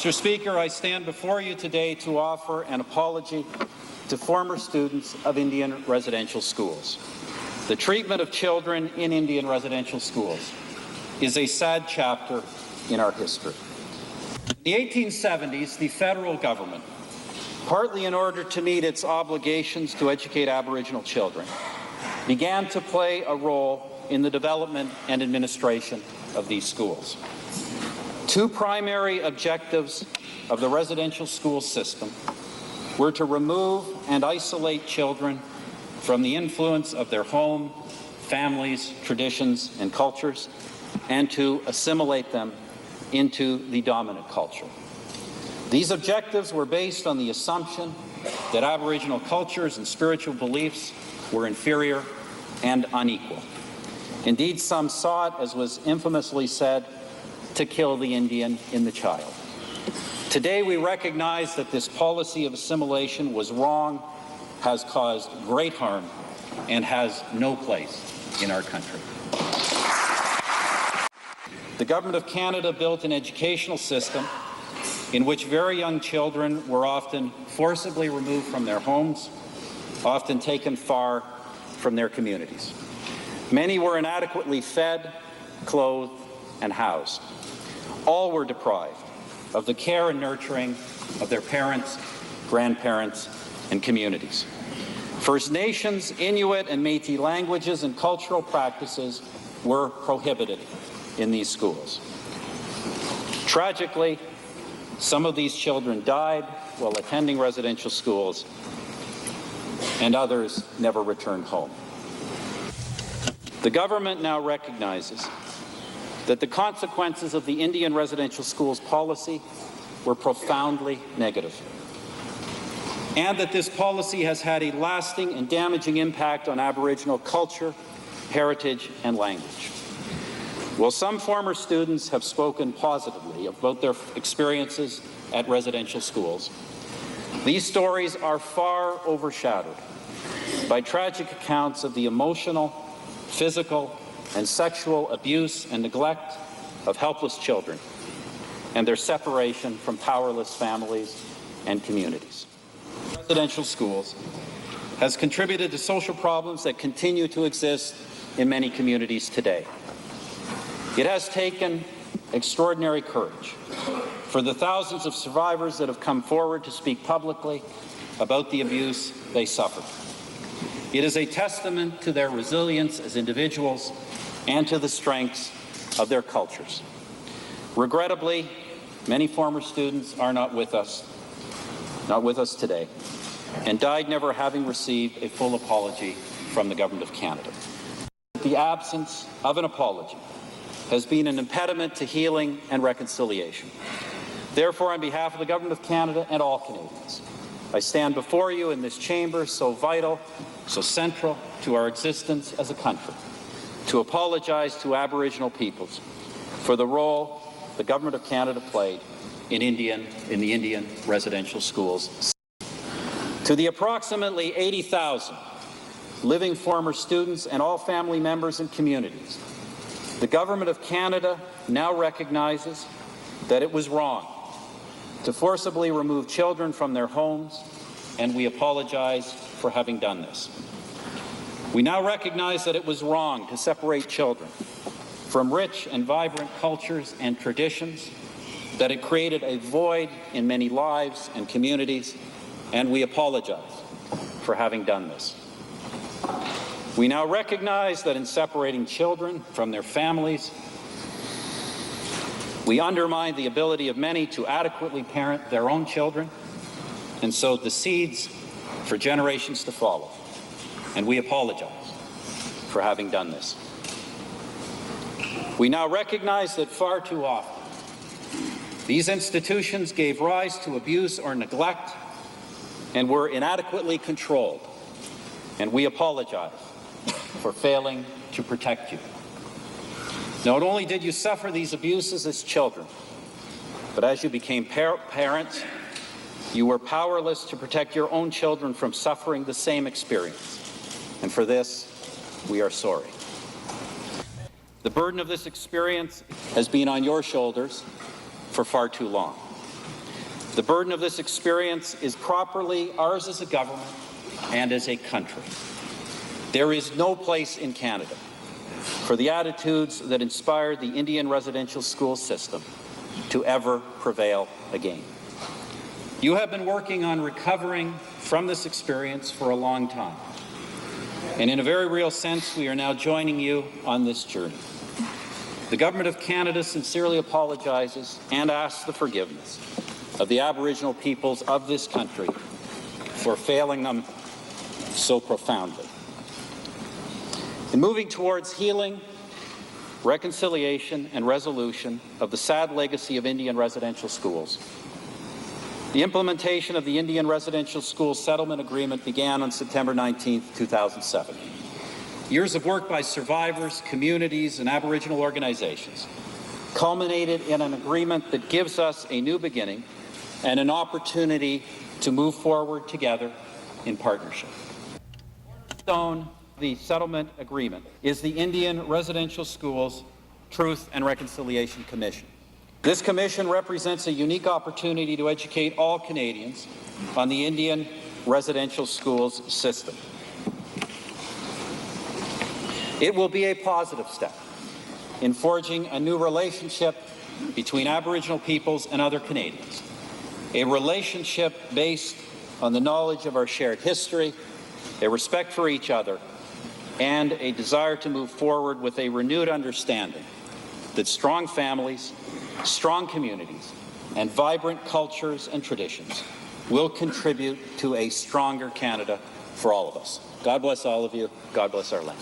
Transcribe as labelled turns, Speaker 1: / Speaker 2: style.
Speaker 1: Mr. Speaker, I stand before you today to offer an apology to former students of Indian residential schools. The treatment of children in Indian residential schools is a sad chapter in our history. In the 1870s, the federal government, partly in order to meet its obligations to educate Aboriginal children, began to play a role in the development and administration of these schools. Two primary objectives of the residential school system were to remove and isolate children from the influence of their home, families, traditions, and cultures, and to assimilate them into the dominant culture. These objectives were based on the assumption that Aboriginal cultures and spiritual beliefs were inferior and unequal. Indeed, some saw it, as was infamously said, to kill the Indian in the child. Today, we recognize that this policy of assimilation was wrong, has caused great harm, and has no place in our country. The Government of Canada built an educational system in which very young children were often forcibly removed from their homes, often taken far from their communities. Many were inadequately fed, clothed, and housed. All were deprived of the care and nurturing of their parents, grandparents, and communities. First Nations, Inuit, and Métis languages and cultural practices were prohibited in these schools. Tragically, some of these children died while attending residential schools, and others never returned home. The government now recognizes that the consequences of the Indian residential schools policy were profoundly negative, and that this policy has had a lasting and damaging impact on Aboriginal culture, heritage, and language. While some former students have spoken positively about their experiences at residential schools, these stories are far overshadowed by tragic accounts of the emotional, physical, and sexual abuse and neglect of helpless children and their separation from powerless families and communities. Residential schools has contributed to social problems that continue to exist in many communities today. It has taken extraordinary courage for the thousands of survivors that have come forward to speak publicly about the abuse they suffered. It is a testament to their resilience as individuals and to the strengths of their cultures. Regrettably, many former students are not with us today, and died never having received a full apology from the Government of Canada. The absence of an apology has been an impediment to healing and reconciliation. Therefore, on behalf of the Government of Canada and all Canadians, I stand before you in this chamber so vital, so central to our existence as a country, to apologize to Aboriginal peoples for the role the Government of Canada played in the Indian residential schools. To the approximately 80,000 living former students and all family members and communities, the Government of Canada now recognizes that it was wrong to forcibly remove children from their homes, and we apologize for having done this. We now recognize that it was wrong to separate children from rich and vibrant cultures and traditions, that it created a void in many lives and communities, and we apologize for having done this. We now recognize that in separating children from their families, we undermine the ability of many to adequately parent their own children and sow the seeds for generations to follow. And we apologize for having done this. We now recognize that far too often these institutions gave rise to abuse or neglect and were inadequately controlled. And we apologize for failing to protect you. Not only did you suffer these abuses as children, but as you became parents, you were powerless to protect your own children from suffering the same experience. And for this, we are sorry. The burden of this experience has been on your shoulders for far too long. The burden of this experience is properly ours as a government and as a country. There is no place in Canada for the attitudes that inspired the Indian residential school system to ever prevail again. You have been working on recovering from this experience for a long time. And in a very real sense, we are now joining you on this journey. The Government of Canada sincerely apologizes and asks the forgiveness of the Aboriginal peoples of this country for failing them so profoundly. In moving towards healing, reconciliation, and resolution of the sad legacy of Indian residential schools, the implementation of the Indian Residential School Settlement Agreement began on September 19, 2007. Years of work by survivors, communities, and Aboriginal organizations culminated in an agreement that gives us a new beginning and an opportunity to move forward together in partnership. The settlement agreement is the Indian Residential Schools Truth and Reconciliation Commission. This commission represents a unique opportunity to educate all Canadians on the Indian residential schools system. It will be a positive step in forging a new relationship between Aboriginal peoples and other Canadians, a relationship based on the knowledge of our shared history, a respect for each other, and a desire to move forward with a renewed understanding that strong families, strong communities, and vibrant cultures and traditions will contribute to a stronger Canada for all of us. God bless all of you. God bless our land.